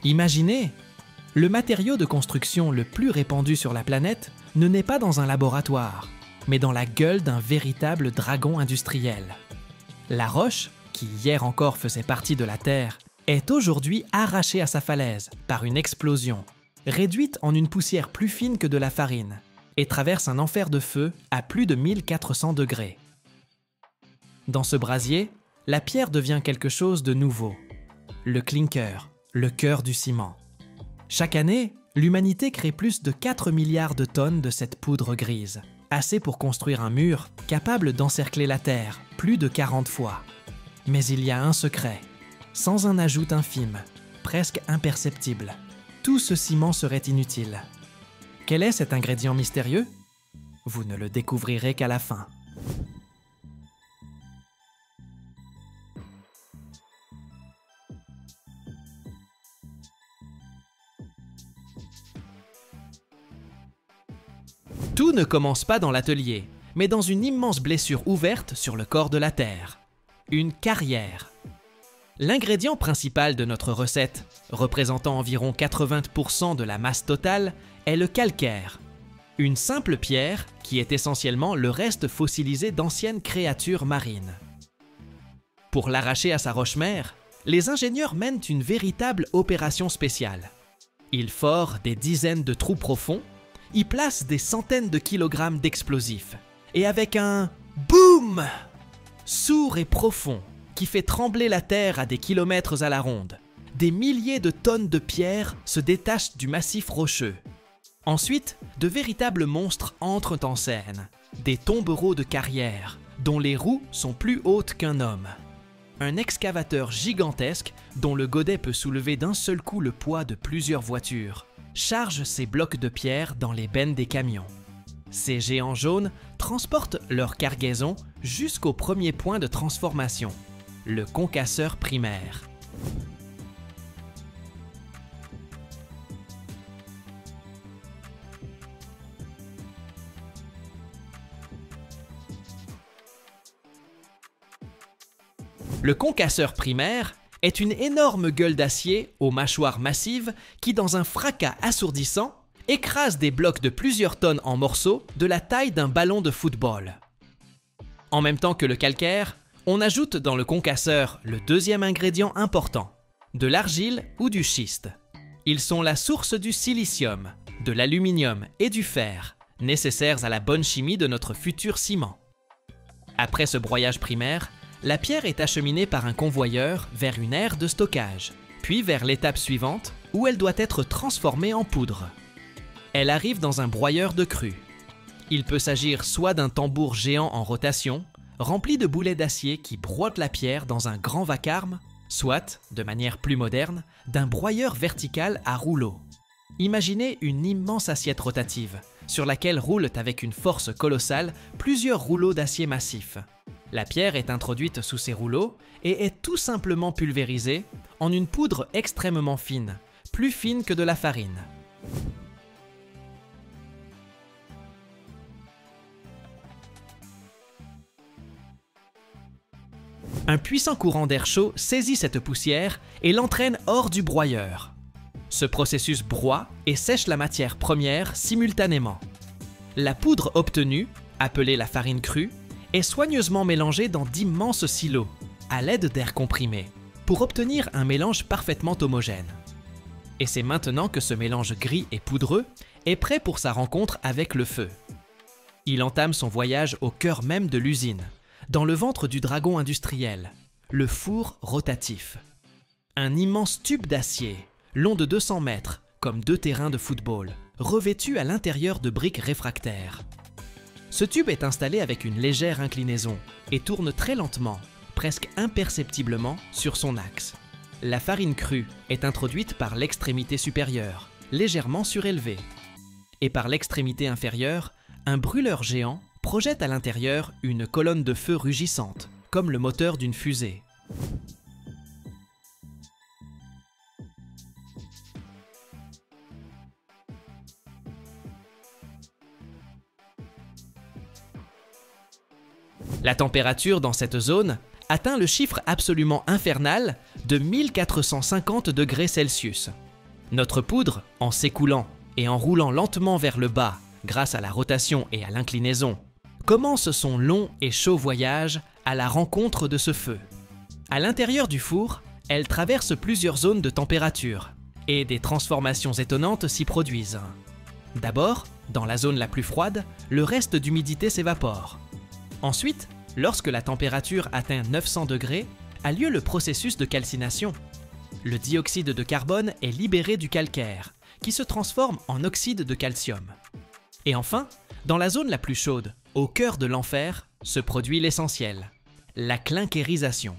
Imaginez, le matériau de construction le plus répandu sur la planète ne naît pas dans un laboratoire, mais dans la gueule d'un véritable dragon industriel. La roche, qui hier encore faisait partie de la Terre, est aujourd'hui arrachée à sa falaise par une explosion, réduite en une poussière plus fine que de la farine, et traverse un enfer de feu à plus de 1400 degrés. Dans ce brasier, la pierre devient quelque chose de nouveau. Le clinker, le cœur du ciment. Chaque année, l'humanité crée plus de 4 milliards de tonnes de cette poudre grise, assez pour construire un mur capable d'encercler la Terre plus de 40 fois. Mais il y a un secret. Sans un ajout infime, presque imperceptible, tout ce ciment serait inutile. Quel est cet ingrédient mystérieux? Vous ne le découvrirez qu'à la fin. Tout ne commence pas dans l'atelier, mais dans une immense blessure ouverte sur le corps de la Terre. Une carrière. L'ingrédient principal de notre recette, représentant environ 80% de la masse totale, est le calcaire. Une simple pierre qui est essentiellement le reste fossilisé d'anciennes créatures marines. Pour l'arracher à sa roche-mère, les ingénieurs mènent une véritable opération spéciale. Ils forent des dizaines de trous profonds, y placent des centaines de kilogrammes d'explosifs, et avec un boum sourd et profond qui fait trembler la terre à des kilomètres à la ronde, des milliers de tonnes de pierres se détachent du massif rocheux. Ensuite, de véritables monstres entrent en scène, des tombereaux de carrière, dont les roues sont plus hautes qu'un homme. Un excavateur gigantesque, dont le godet peut soulever d'un seul coup le poids de plusieurs voitures, charge ces blocs de pierre dans les bennes des camions. Ces géants jaunes transportent leur cargaison jusqu'au premier point de transformation, le concasseur primaire. Le concasseur primaire est une énorme gueule d'acier aux mâchoires massives qui, dans un fracas assourdissant, écrase des blocs de plusieurs tonnes en morceaux de la taille d'un ballon de football. En même temps que le calcaire, on ajoute dans le concasseur le deuxième ingrédient important, de l'argile ou du schiste. Ils sont la source du silicium, de l'aluminium et du fer, nécessaires à la bonne chimie de notre futur ciment. Après ce broyage primaire, la pierre est acheminée par un convoyeur vers une aire de stockage, puis vers l'étape suivante où elle doit être transformée en poudre. Elle arrive dans un broyeur de cru. Il peut s'agir soit d'un tambour géant en rotation, rempli de boulets d'acier qui broient la pierre dans un grand vacarme, soit, de manière plus moderne, d'un broyeur vertical à rouleau. Imaginez une immense assiette rotative, sur laquelle roulent avec une force colossale plusieurs rouleaux d'acier massif. La pierre est introduite sous ces rouleaux et est tout simplement pulvérisée en une poudre extrêmement fine, plus fine que de la farine. Un puissant courant d'air chaud saisit cette poussière et l'entraîne hors du broyeur. Ce processus broie et sèche la matière première simultanément. La poudre obtenue, appelée la farine crue, est soigneusement mélangée dans d'immenses silos, à l'aide d'air comprimé, pour obtenir un mélange parfaitement homogène. Et c'est maintenant que ce mélange gris et poudreux est prêt pour sa rencontre avec le feu. Il entame son voyage au cœur même de l'usine, dans le ventre du dragon industriel, le four rotatif. Un immense tube d'acier, long de 200 mètres, comme 2 terrains de football, revêtu à l'intérieur de briques réfractaires. Ce tube est installé avec une légère inclinaison et tourne très lentement, presque imperceptiblement, sur son axe. La farine crue est introduite par l'extrémité supérieure, légèrement surélevée. Et par l'extrémité inférieure, un brûleur géant projette à l'intérieur une colonne de feu rugissante, comme le moteur d'une fusée. La température dans cette zone atteint le chiffre absolument infernal de 1450 degrés Celsius, Notre poudre, en s'écoulant et en roulant lentement vers le bas grâce à la rotation et à l'inclinaison, commence son long et chaud voyage à la rencontre de ce feu. À l'intérieur du four, elle traverse plusieurs zones de température et des transformations étonnantes s'y produisent. D'abord, dans la zone la plus froide, le reste d'humidité s'évapore. Ensuite, lorsque la température atteint 900 degrés, a lieu le processus de calcination. Le dioxyde de carbone est libéré du calcaire, qui se transforme en oxyde de calcium. Et enfin, dans la zone la plus chaude, au cœur de l'enfer, se produit l'essentiel, la clinkérisation.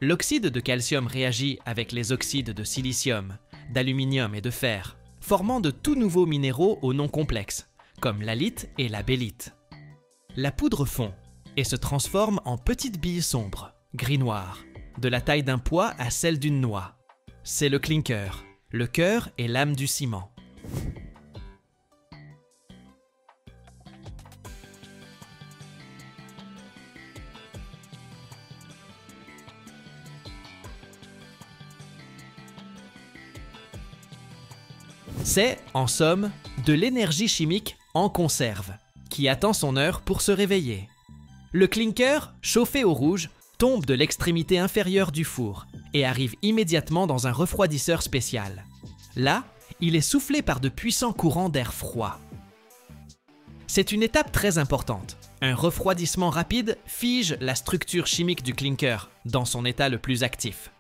L'oxyde de calcium réagit avec les oxydes de silicium, d'aluminium et de fer, formant de tout nouveaux minéraux aux noms complexes, comme l'halite et la bélite. La poudre fond et se transforme en petites billes sombres, gris-noir, de la taille d'un pois à celle d'une noix. C'est le clinker, le cœur et l'âme du ciment. C'est, en somme, de l'énergie chimique en conserve, qui attend son heure pour se réveiller. Le clinker, chauffé au rouge, tombe de l'extrémité inférieure du four et arrive immédiatement dans un refroidisseur spécial. Là, il est soufflé par de puissants courants d'air froid. C'est une étape très importante. Un refroidissement rapide fige la structure chimique du clinker dans son état le plus actif.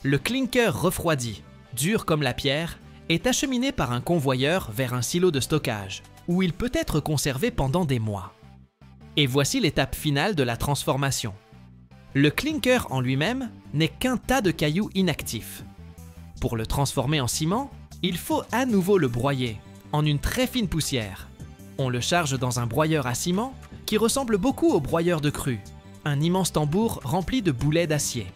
Le clinker refroidi, dur comme la pierre, est acheminé par un convoyeur vers un silo de stockage, où il peut être conservé pendant des mois. Et voici l'étape finale de la transformation. Le clinker en lui-même n'est qu'un tas de cailloux inactifs. Pour le transformer en ciment, il faut à nouveau le broyer, en une très fine poussière. On le charge dans un broyeur à ciment qui ressemble beaucoup au broyeur de cru, un immense tambour rempli de boulets d'acier.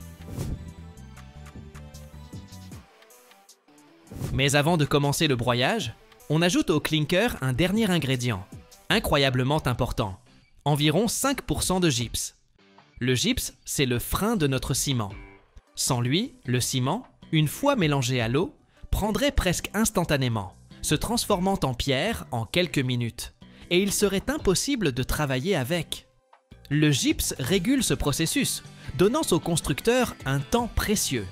Mais avant de commencer le broyage, on ajoute au clinker un dernier ingrédient, incroyablement important, environ 5% de gypse. Le gypse, c'est le frein de notre ciment. Sans lui, le ciment, une fois mélangé à l'eau, prendrait presque instantanément, se transformant en pierre en quelques minutes, et il serait impossible de travailler avec. Le gypse régule ce processus, donnant au constructeur un temps précieux.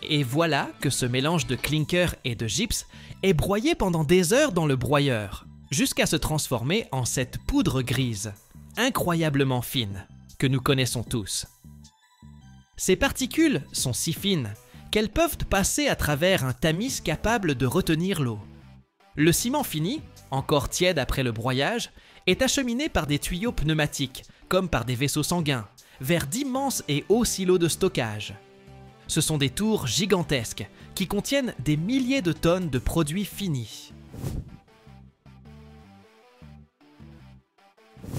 Et voilà que ce mélange de clinker et de gypse est broyé pendant des heures dans le broyeur, jusqu'à se transformer en cette poudre grise, incroyablement fine, que nous connaissons tous. Ces particules sont si fines qu'elles peuvent passer à travers un tamis capable de retenir l'eau. Le ciment fini, encore tiède après le broyage, est acheminé par des tuyaux pneumatiques, comme par des vaisseaux sanguins, vers d'immenses et hauts silos de stockage. Ce sont des tours gigantesques qui contiennent des milliers de tonnes de produits finis.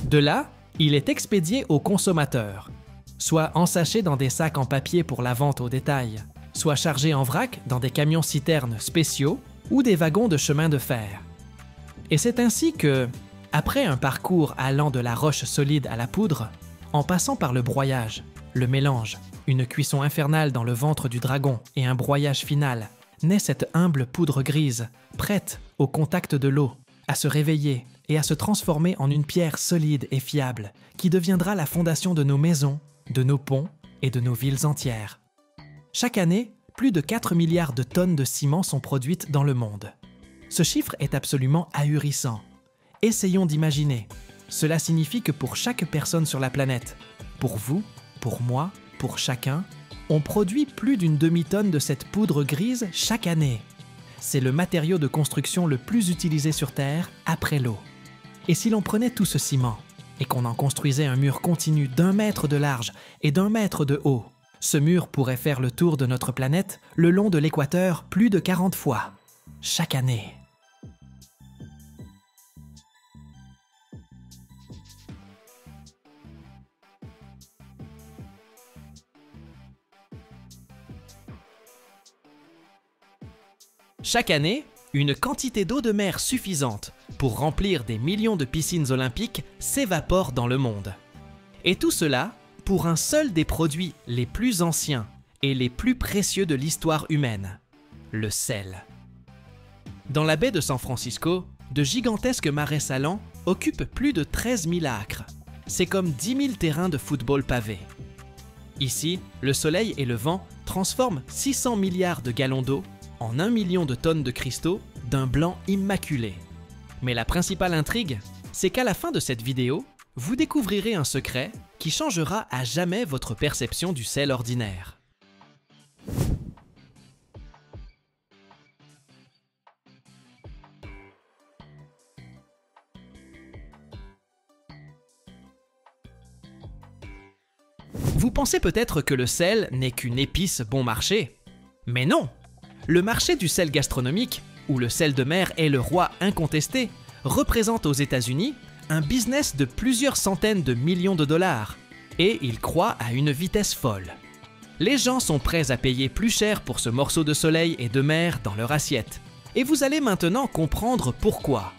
De là, il est expédié aux consommateurs, soit ensachés dans des sacs en papier pour la vente au détail, soit chargés en vrac dans des camions-citernes spéciaux ou des wagons de chemin de fer. Et c'est ainsi que, après un parcours allant de la roche solide à la poudre, en passant par le broyage, le mélange, une cuisson infernale dans le ventre du dragon et un broyage final, naît cette humble poudre grise, prête, au contact de l'eau, à se réveiller et à se transformer en une pierre solide et fiable qui deviendra la fondation de nos maisons, de nos ponts et de nos villes entières. Chaque année, plus de 4 milliards de tonnes de ciment sont produites dans le monde. Ce chiffre est absolument ahurissant. Essayons d'imaginer. Cela signifie que pour chaque personne sur la planète, pour vous, pour moi, pour chacun, on produit plus d'une demi-tonne de cette poudre grise chaque année. C'est le matériau de construction le plus utilisé sur Terre après l'eau. Et si l'on prenait tout ce ciment et qu'on en construisait un mur continu d'1 mètre de large et d'1 mètre de haut, ce mur pourrait faire le tour de notre planète le long de l'équateur plus de 40 fois, chaque année. Chaque année, une quantité d'eau de mer suffisante pour remplir des millions de piscines olympiques s'évapore dans le monde. Et tout cela pour un seul des produits les plus anciens et les plus précieux de l'histoire humaine, le sel. Dans la baie de San Francisco, de gigantesques marais salants occupent plus de 13 000 acres. C'est comme 10 000 terrains de football pavés. Ici, le soleil et le vent transforment 600 milliards de gallons d'eau en 1 million de tonnes de cristaux d'un blanc immaculé. Mais la principale intrigue, c'est qu'à la fin de cette vidéo, vous découvrirez un secret qui changera à jamais votre perception du sel ordinaire. Vous pensez peut-être que le sel n'est qu'une épice bon marché. Mais non! Le marché du sel gastronomique, où le sel de mer est le roi incontesté, représente aux États-Unis un business de plusieurs centaines de millions de dollars. Et il croît à une vitesse folle. Les gens sont prêts à payer plus cher pour ce morceau de soleil et de mer dans leur assiette. Et vous allez maintenant comprendre pourquoi.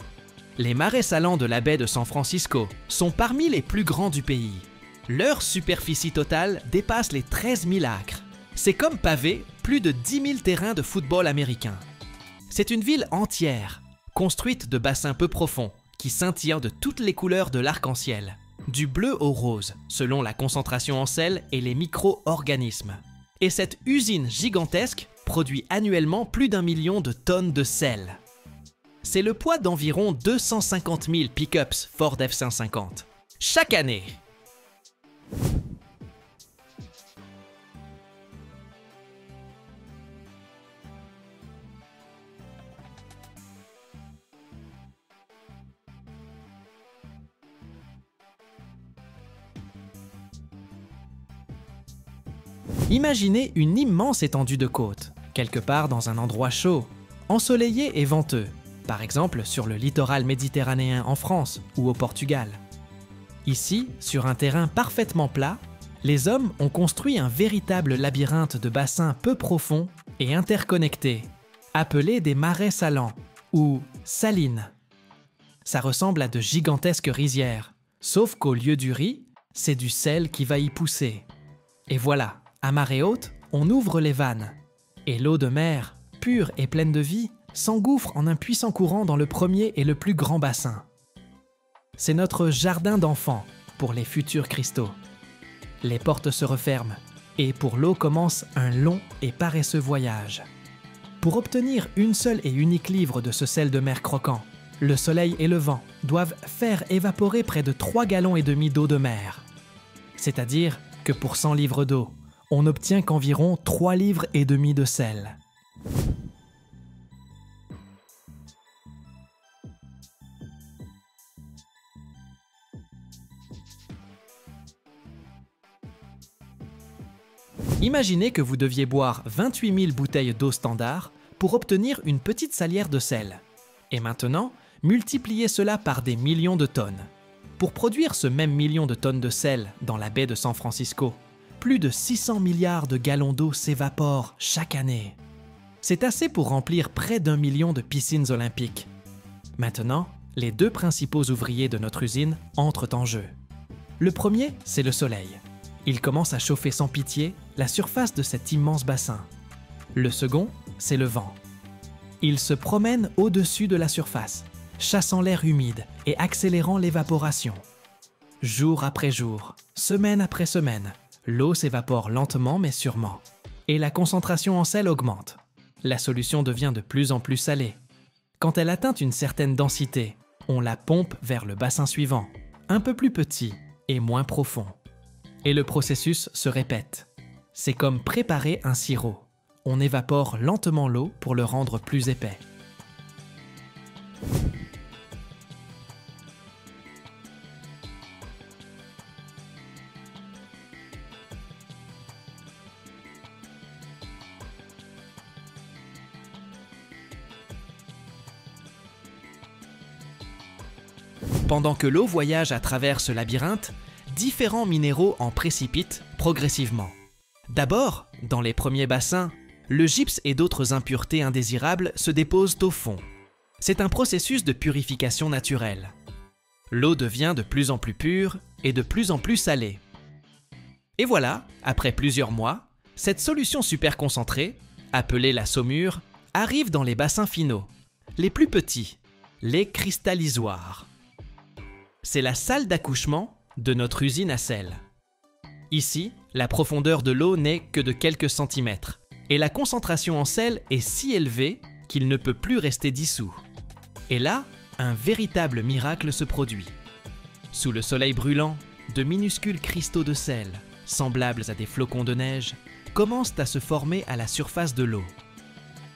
Les marais salants de la baie de San Francisco sont parmi les plus grands du pays. Leur superficie totale dépasse les 13 000 acres. C'est comme pavé plus de 10 000 terrains de football américain. C'est une ville entière, construite de bassins peu profonds, qui scintillent de toutes les couleurs de l'arc-en-ciel, du bleu au rose, selon la concentration en sel et les micro-organismes. Et cette usine gigantesque produit annuellement plus d'1 million de tonnes de sel. C'est le poids d'environ 250 000 pick-ups Ford F-150. Chaque année! Imaginez une immense étendue de côte, quelque part dans un endroit chaud, ensoleillé et venteux, par exemple sur le littoral méditerranéen en France ou au Portugal. Ici, sur un terrain parfaitement plat, les hommes ont construit un véritable labyrinthe de bassins peu profonds et interconnectés, appelés des marais salants ou salines. Ça ressemble à de gigantesques rizières, sauf qu'au lieu du riz, c'est du sel qui va y pousser. Et voilà, à marée haute, on ouvre les vannes, et l'eau de mer, pure et pleine de vie, s'engouffre en un puissant courant dans le premier et le plus grand bassin. C'est notre jardin d'enfants pour les futurs cristaux. Les portes se referment, et pour l'eau commence un long et paresseux voyage. Pour obtenir une seule et unique livre de ce sel de mer croquant, le soleil et le vent doivent faire évaporer près de 3,5 gallons d'eau de mer. C'est-à-dire que pour 100 livres d'eau, on n'obtient qu'environ 3,5 livres de sel. Imaginez que vous deviez boire 28 000 bouteilles d'eau standard pour obtenir une petite salière de sel. Et maintenant, multipliez cela par des millions de tonnes. Pour produire ce même million de tonnes de sel dans la baie de San Francisco, plus de 600 milliards de gallons d'eau s'évaporent chaque année. C'est assez pour remplir près d'1 million de piscines olympiques. Maintenant, les deux principaux ouvriers de notre usine entrent en jeu. Le premier, c'est le soleil. Il commence à chauffer sans pitié la surface de cet immense bassin. Le second, c'est le vent. Il se promène au-dessus de la surface, chassant l'air humide et accélérant l'évaporation. Jour après jour, semaine après semaine, l'eau s'évapore lentement mais sûrement, et la concentration en sel augmente. La solution devient de plus en plus salée. Quand elle atteint une certaine densité, on la pompe vers le bassin suivant, un peu plus petit et moins profond. Et le processus se répète. C'est comme préparer un sirop. On évapore lentement l'eau pour le rendre plus épais. Pendant que l'eau voyage à travers ce labyrinthe, différents minéraux en précipitent progressivement. D'abord, dans les premiers bassins, le gypse et d'autres impuretés indésirables se déposent au fond. C'est un processus de purification naturelle. L'eau devient de plus en plus pure et de plus en plus salée. Et voilà, après plusieurs mois, cette solution super concentrée, appelée la saumure, arrive dans les bassins finaux. les plus petits, les cristallisoires. C'est la salle d'accouchement de notre usine à sel. Ici, la profondeur de l'eau n'est que de quelques centimètres et la concentration en sel est si élevée qu'il ne peut plus rester dissous. Et là, un véritable miracle se produit. Sous le soleil brûlant, de minuscules cristaux de sel, semblables à des flocons de neige, commencent à se former à la surface de l'eau.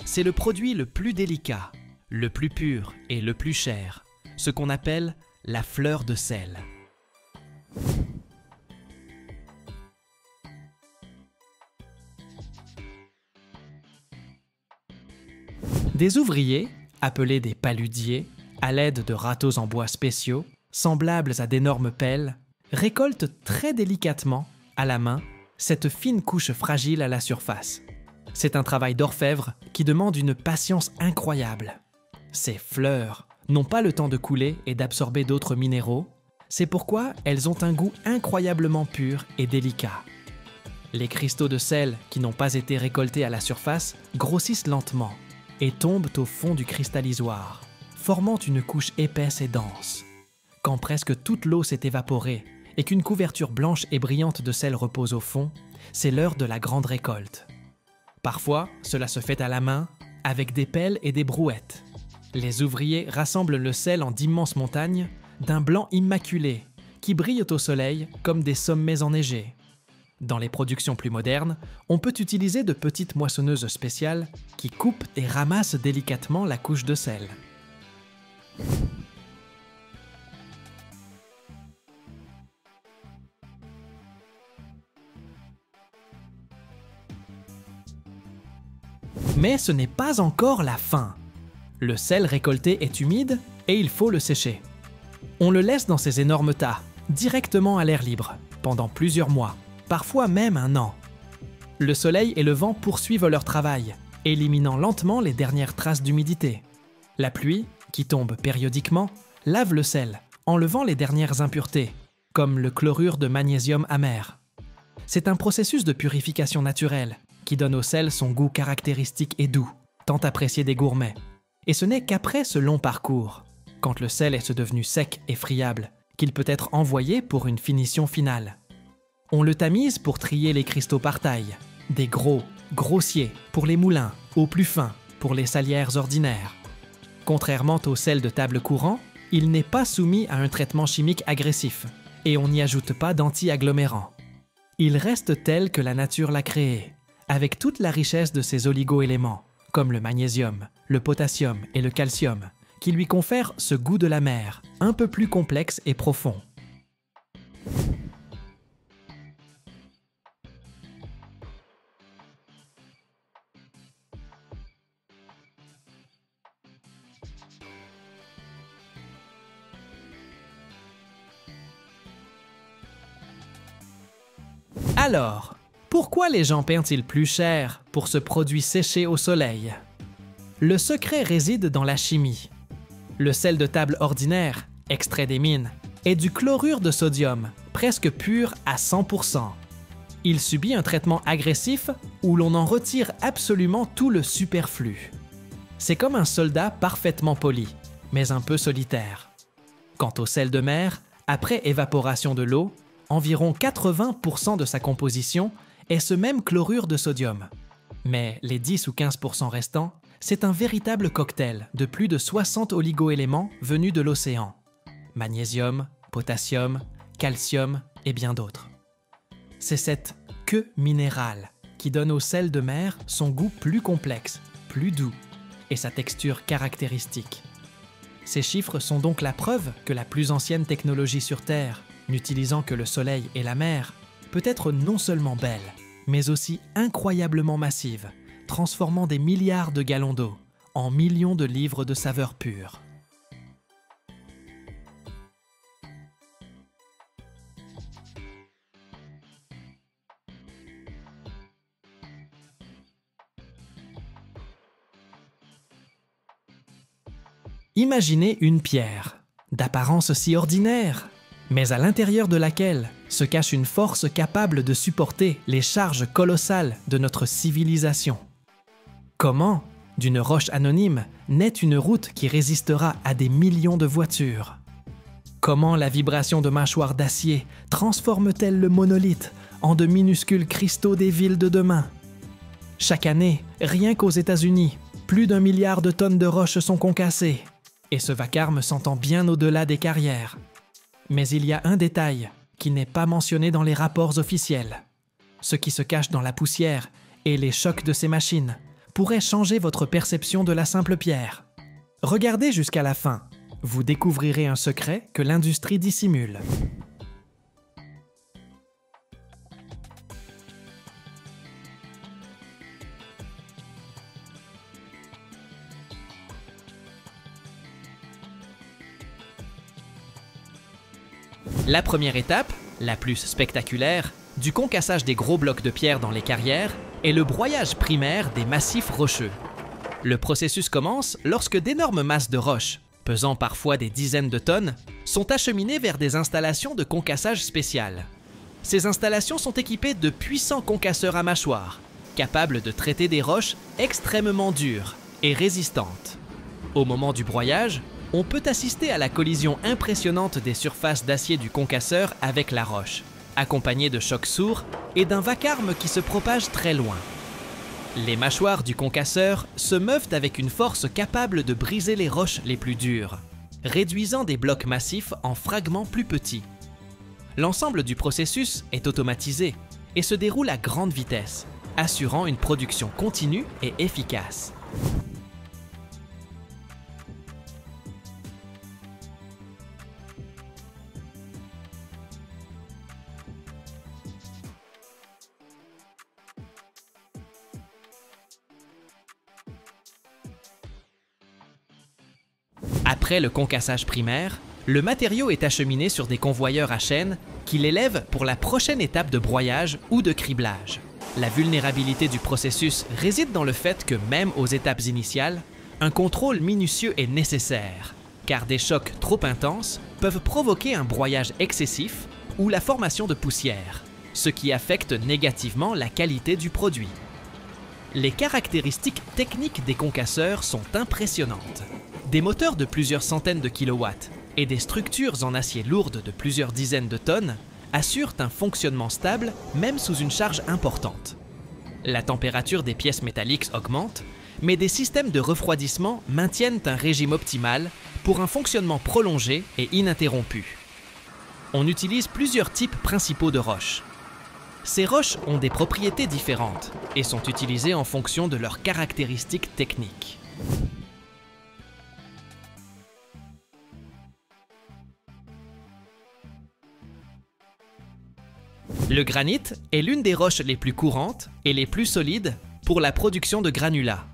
C'est le produit le plus délicat, le plus pur et le plus cher, ce qu'on appelle la fleur de sel. Des ouvriers, appelés des paludiers, à l'aide de râteaux en bois spéciaux, semblables à d'énormes pelles, récoltent très délicatement, à la main, cette fine couche fragile à la surface. C'est un travail d'orfèvre qui demande une patience incroyable. Ces fleurs n'ont pas le temps de couler et d'absorber d'autres minéraux, c'est pourquoi elles ont un goût incroyablement pur et délicat. Les cristaux de sel qui n'ont pas été récoltés à la surface grossissent lentement et tombent au fond du cristallisoire, formant une couche épaisse et dense. Quand presque toute l'eau s'est évaporée et qu'une couverture blanche et brillante de sel repose au fond, c'est l'heure de la grande récolte. Parfois, cela se fait à la main, avec des pelles et des brouettes. Les ouvriers rassemblent le sel en d'immenses montagnes, d'un blanc immaculé, qui brillent au soleil comme des sommets enneigés. Dans les productions plus modernes, on peut utiliser de petites moissonneuses spéciales qui coupent et ramassent délicatement la couche de sel. Mais ce n'est pas encore la fin. Le sel récolté est humide et il faut le sécher. On le laisse dans ces énormes tas, directement à l'air libre, pendant plusieurs mois, parfois même un an. Le soleil et le vent poursuivent leur travail, éliminant lentement les dernières traces d'humidité. La pluie, qui tombe périodiquement, lave le sel, enlevant les dernières impuretés, comme le chlorure de magnésium amer. C'est un processus de purification naturelle qui donne au sel son goût caractéristique et doux, tant apprécié des gourmets. Et ce n'est qu'après ce long parcours, quand le sel est devenu sec et friable, qu'il peut être envoyé pour une finition finale. On le tamise pour trier les cristaux par taille, des gros, grossiers pour les moulins, aux plus fins pour les salières ordinaires. Contrairement au sel de table courant, il n'est pas soumis à un traitement chimique agressif et on n'y ajoute pas d'anti-agglomérants. Il reste tel que la nature l'a créé, avec toute la richesse de ses oligo-éléments, comme le magnésium, le potassium et le calcium, qui lui confèrent ce goût de la mer, un peu plus complexe et profond. Alors, pourquoi les gens paient-ils plus cher pour ce produit séché au soleil? Le secret réside dans la chimie. Le sel de table ordinaire, extrait des mines, est du chlorure de sodium, presque pur à 100%. Il subit un traitement agressif où l'on en retire absolument tout le superflu. C'est comme un soldat parfaitement poli, mais un peu solitaire. Quant au sel de mer, après évaporation de l'eau, environ 80% de sa composition est ce même chlorure de sodium. Mais les 10 ou 15% restants, c'est un véritable cocktail de plus de 60 oligo-éléments venus de l'océan. Magnésium, potassium, calcium et bien d'autres. C'est cette queue minérale qui donne au sel de mer son goût plus complexe, plus doux et sa texture caractéristique. Ces chiffres sont donc la preuve que la plus ancienne technologie sur Terre, n'utilisant que le soleil et la mer, peut être non seulement belle, mais aussi incroyablement massive, transformant des milliards de gallons d'eau en millions de livres de saveurs pures. Imaginez une pierre, d'apparence si ordinaire, mais à l'intérieur de laquelle se cache une force capable de supporter les charges colossales de notre civilisation. Comment, D'une roche anonyme naît une route qui résistera à des millions de voitures. Comment la vibration de mâchoires d'acier transforme-t-elle le monolithe en de minuscules cristaux des villes de demain? Chaque année, rien qu'aux États-Unis, plus d'1 milliard de tonnes de roches sont concassées, et ce vacarme s'entend bien au-delà des carrières. Mais il y a un détail qui n'est pas mentionné dans les rapports officiels. Ce qui se cache dans la poussière et les chocs de ces machines pourrait changer votre perception de la simple pierre. Regardez jusqu'à la fin, vous découvrirez un secret que l'industrie dissimule. La première étape, la plus spectaculaire, du concassage des gros blocs de pierre dans les carrières est le broyage primaire des massifs rocheux. Le processus commence lorsque d'énormes masses de roches, pesant parfois des dizaines de tonnes, sont acheminées vers des installations de concassage spéciales. Ces installations sont équipées de puissants concasseurs à mâchoires, capables de traiter des roches extrêmement dures et résistantes. Au moment du broyage, on peut assister à la collision impressionnante des surfaces d'acier du concasseur avec la roche, accompagnée de chocs sourds et d'un vacarme qui se propage très loin. Les mâchoires du concasseur se meuvent avec une force capable de briser les roches les plus dures, réduisant des blocs massifs en fragments plus petits. L'ensemble du processus est automatisé et se déroule à grande vitesse, assurant une production continue et efficace. Après le concassage primaire, le matériau est acheminé sur des convoyeurs à chaîne qui l'élèvent pour la prochaine étape de broyage ou de criblage. La vulnérabilité du processus réside dans le fait que même aux étapes initiales, un contrôle minutieux est nécessaire, car des chocs trop intenses peuvent provoquer un broyage excessif ou la formation de poussière, ce qui affecte négativement la qualité du produit. Les caractéristiques techniques des concasseurs sont impressionnantes. Des moteurs de plusieurs centaines de kilowatts et des structures en acier lourdes de plusieurs dizaines de tonnes assurent un fonctionnement stable même sous une charge importante. La température des pièces métalliques augmente, mais des systèmes de refroidissement maintiennent un régime optimal pour un fonctionnement prolongé et ininterrompu. On utilise plusieurs types principaux de roches. Ces roches ont des propriétés différentes et sont utilisées en fonction de leurs caractéristiques techniques. Le granit est l'une des roches les plus courantes et les plus solides pour la production de granulats.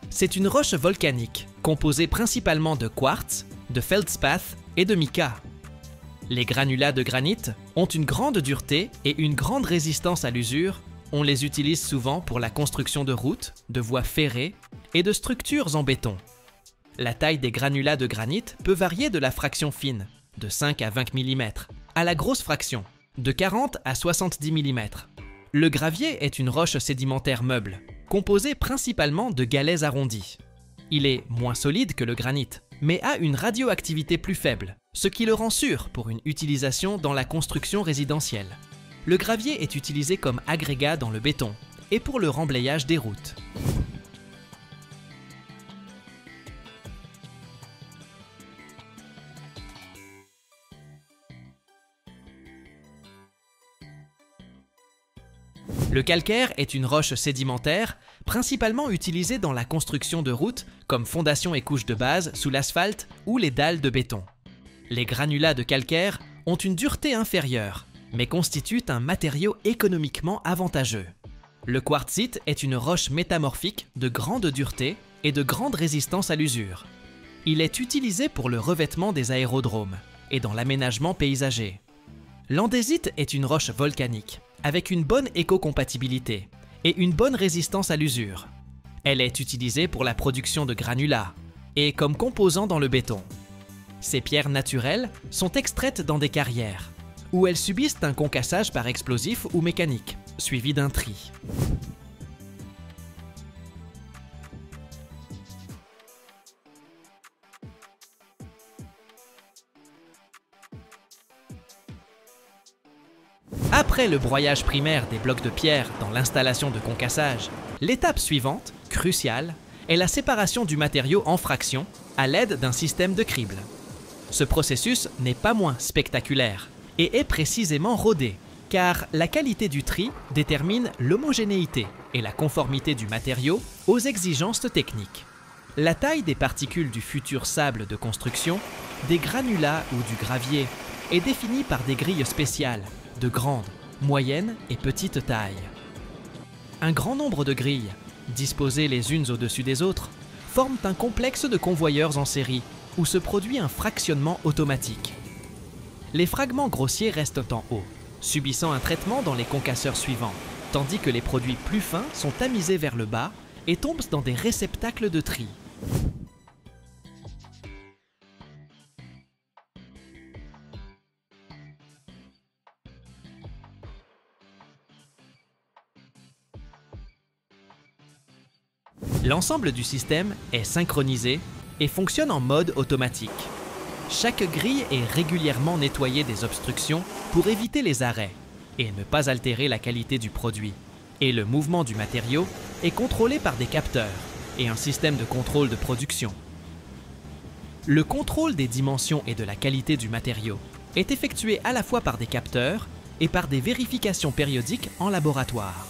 C'est une roche volcanique composée principalement de quartz, de feldspath et de mica. Les granulats de granit ont une grande dureté et une grande résistance à l'usure. On les utilise souvent pour la construction de routes, de voies ferrées et de structures en béton. La taille des granulats de granit peut varier de la fraction fine, de 5 à 20 mm, à la grosse fraction, de 40 à 70 mm. Le gravier est une roche sédimentaire meuble, composée principalement de galets arrondis. Il est moins solide que le granit, mais a une radioactivité plus faible, ce qui le rend sûr pour une utilisation dans la construction résidentielle. Le gravier est utilisé comme agrégat dans le béton et pour le remblayage des routes. Le calcaire est une roche sédimentaire, principalement utilisée dans la construction de routes comme fondation et couche de base sous l'asphalte ou les dalles de béton. Les granulats de calcaire ont une dureté inférieure, mais constituent un matériau économiquement avantageux. Le quartzite est une roche métamorphique de grande dureté et de grande résistance à l'usure. Il est utilisé pour le revêtement des aérodromes et dans l'aménagement paysager. L'andésite est une roche volcanique, avec une bonne écocompatibilité et une bonne résistance à l'usure. Elle est utilisée pour la production de granulats et comme composant dans le béton. Ces pierres naturelles sont extraites dans des carrières, où elles subissent un concassage par explosif ou mécanique, suivi d'un tri. Après le broyage primaire des blocs de pierre dans l'installation de concassage, l'étape suivante, cruciale, est la séparation du matériau en fractions à l'aide d'un système de crible. Ce processus n'est pas moins spectaculaire et est précisément rodé, car la qualité du tri détermine l'homogénéité et la conformité du matériau aux exigences techniques. La taille des particules du futur sable de construction, des granulats ou du gravier, est définie par des grilles spéciales de grande, moyenne et petite taille. Un grand nombre de grilles, disposées les unes au-dessus des autres, forment un complexe de convoyeurs en série où se produit un fractionnement automatique. Les fragments grossiers restent en haut, subissant un traitement dans les concasseurs suivants, tandis que les produits plus fins sont tamisés vers le bas et tombent dans des réceptacles de tri. L'ensemble du système est synchronisé et fonctionne en mode automatique. Chaque grille est régulièrement nettoyée des obstructions pour éviter les arrêts et ne pas altérer la qualité du produit. Et le mouvement du matériau est contrôlé par des capteurs et un système de contrôle de production. Le contrôle des dimensions et de la qualité du matériau est effectué à la fois par des capteurs et par des vérifications périodiques en laboratoire.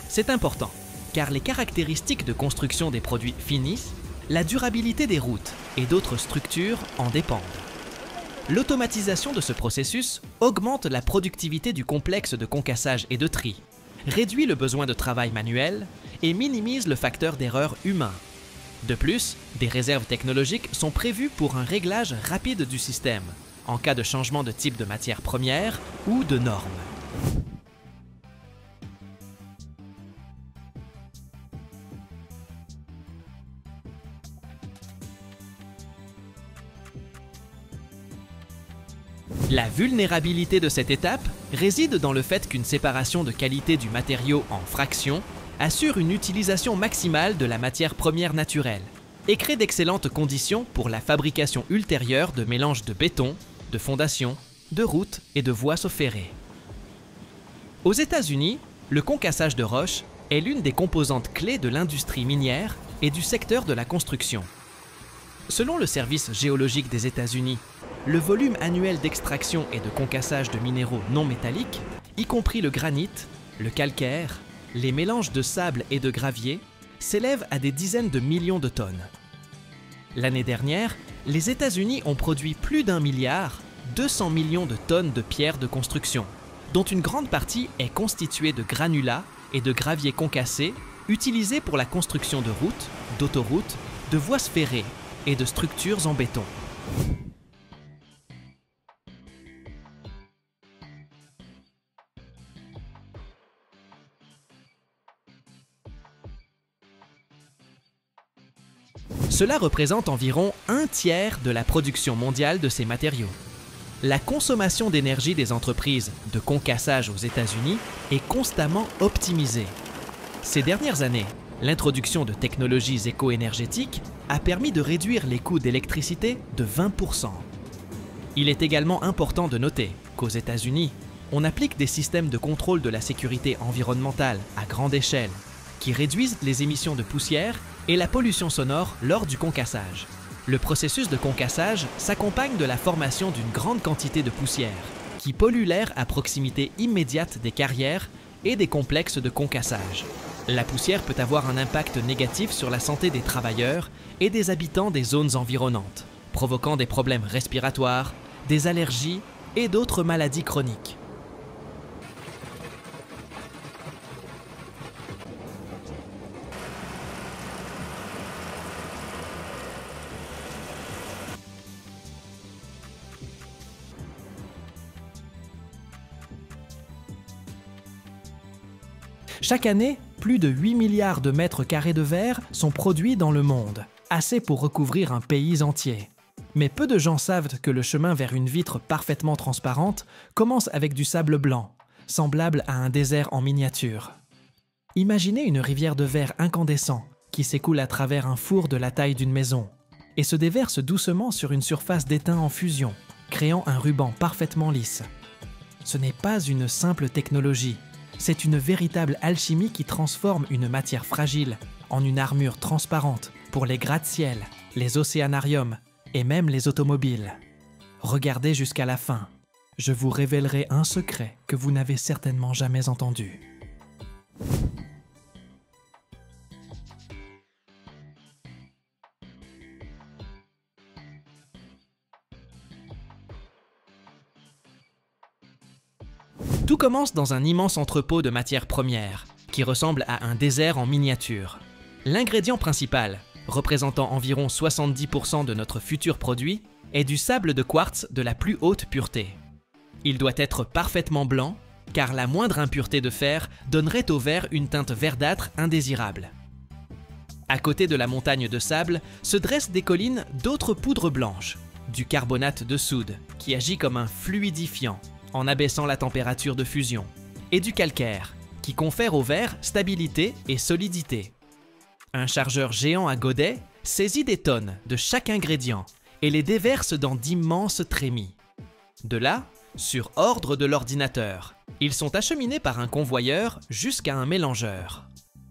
C'est important, car les caractéristiques de construction des produits finis, la durabilité des routes et d'autres structures en dépendent. L'automatisation de ce processus augmente la productivité du complexe de concassage et de tri, réduit le besoin de travail manuel et minimise le facteur d'erreur humain. De plus, des réserves technologiques sont prévues pour un réglage rapide du système, en cas de changement de type de matière première ou de normes. La vulnérabilité de cette étape réside dans le fait qu'une séparation de qualité du matériau en fractions assure une utilisation maximale de la matière première naturelle et crée d'excellentes conditions pour la fabrication ultérieure de mélanges de béton, de fondations, de routes et de voies ferrées. Aux États-Unis, le concassage de roches est l'une des composantes clés de l'industrie minière et du secteur de la construction. Selon le Service géologique des États-Unis, le volume annuel d'extraction et de concassage de minéraux non métalliques, y compris le granit, le calcaire, les mélanges de sable et de gravier, s'élève à des dizaines de millions de tonnes. L'année dernière, les États-Unis ont produit plus d'1 milliard, 200 millions de tonnes de pierres de construction, dont une grande partie est constituée de granulats et de gravier concassés utilisés pour la construction de routes, d'autoroutes, de voies ferrées et de structures en béton. Cela représente environ un tiers de la production mondiale de ces matériaux. La consommation d'énergie des entreprises de concassage aux États-Unis est constamment optimisée. Ces dernières années, l'introduction de technologies éco-énergétiques a permis de réduire les coûts d'électricité de 20%. Il est également important de noter qu'aux États-Unis, on applique des systèmes de contrôle de la sécurité environnementale à grande échelle qui réduisent les émissions de poussière et la pollution sonore lors du concassage. Le processus de concassage s'accompagne de la formation d'une grande quantité de poussière qui pollue l'air à proximité immédiate des carrières et des complexes de concassage. La poussière peut avoir un impact négatif sur la santé des travailleurs et des habitants des zones environnantes, provoquant des problèmes respiratoires, des allergies et d'autres maladies chroniques. Chaque année, plus de 8 milliards de mètres carrés de verre sont produits dans le monde, assez pour recouvrir un pays entier. Mais peu de gens savent que le chemin vers une vitre parfaitement transparente commence avec du sable blanc, semblable à un désert en miniature. Imaginez une rivière de verre incandescent qui s'écoule à travers un four de la taille d'une maison et se déverse doucement sur une surface d'étain en fusion, créant un ruban parfaitement lisse. Ce n'est pas une simple technologie, c'est une véritable alchimie qui transforme une matière fragile en une armure transparente pour les gratte-ciel, les océanariums et même les automobiles. Regardez jusqu'à la fin. Je vous révélerai un secret que vous n'avez certainement jamais entendu. Tout commence dans un immense entrepôt de matières premières, qui ressemble à un désert en miniature. L'ingrédient principal, représentant environ 70% de notre futur produit, est du sable de quartz de la plus haute pureté. Il doit être parfaitement blanc, car la moindre impureté de fer donnerait au verre une teinte verdâtre indésirable. À côté de la montagne de sable se dressent des collines d'autres poudres blanches, du carbonate de soude, qui agit comme un fluidifiant, en abaissant la température de fusion, et du calcaire, qui confère au verre stabilité et solidité. Un chargeur géant à godet saisit des tonnes de chaque ingrédient et les déverse dans d'immenses trémies. De là, sur ordre de l'ordinateur, ils sont acheminés par un convoyeur jusqu'à un mélangeur.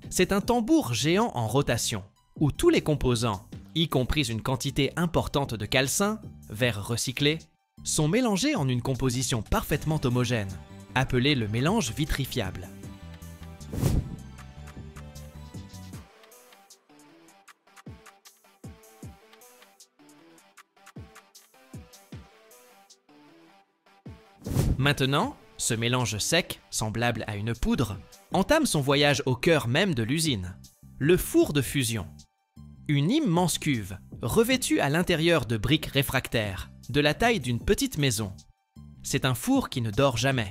C'est un tambour géant en rotation, où tous les composants, y compris une quantité importante de calcin, verre recyclé, sont mélangés en une composition parfaitement homogène, appelée le mélange vitrifiable. Maintenant, ce mélange sec, semblable à une poudre, entame son voyage au cœur même de l'usine, le four de fusion. Une immense cuve, revêtue à l'intérieur de briques réfractaires, de la taille d'une petite maison. C'est un four qui ne dort jamais.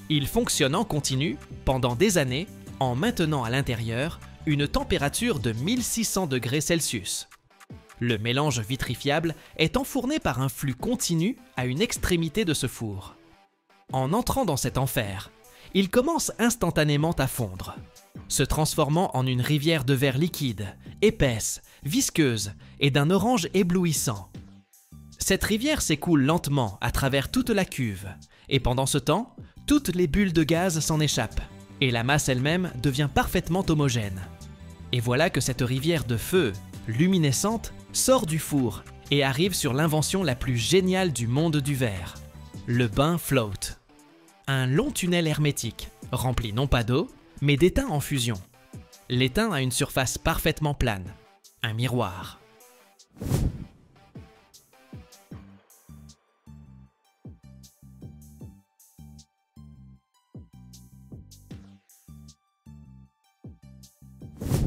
Il fonctionne en continu, pendant des années, en maintenant à l'intérieur une température de 1600 degrés Celsius. Le mélange vitrifiable est enfourné par un flux continu à une extrémité de ce four. En entrant dans cet enfer, il commence instantanément à fondre, se transformant en une rivière de verre liquide, épaisse, visqueuse et d'un orange éblouissant. Cette rivière s'écoule lentement à travers toute la cuve, et pendant ce temps, toutes les bulles de gaz s'en échappent, et la masse elle-même devient parfaitement homogène. Et voilà que cette rivière de feu, luminescente, sort du four et arrive sur l'invention la plus géniale du monde du verre, le bain float. Un long tunnel hermétique, rempli non pas d'eau, mais d'étain en fusion. L'étain a une surface parfaitement plane, un miroir.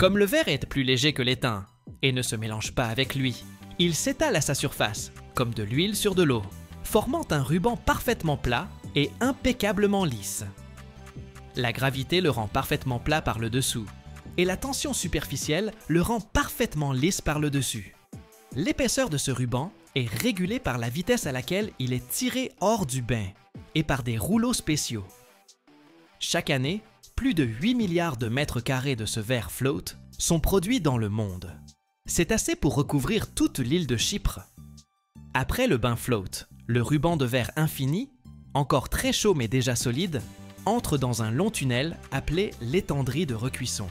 Comme le verre est plus léger que l'étain et ne se mélange pas avec lui, il s'étale à sa surface, comme de l'huile sur de l'eau, formant un ruban parfaitement plat et impeccablement lisse. La gravité le rend parfaitement plat par le dessous, et la tension superficielle le rend parfaitement lisse par le dessus. L'épaisseur de ce ruban est régulée par la vitesse à laquelle il est tiré hors du bain, et par des rouleaux spéciaux. Chaque année, plus de 8 milliards de mètres carrés de ce verre float sont produits dans le monde. C'est assez pour recouvrir toute l'île de Chypre. Après le bain float, le ruban de verre infini, encore très chaud mais déjà solide, entre dans un long tunnel appelé l'étendrie de recuisson.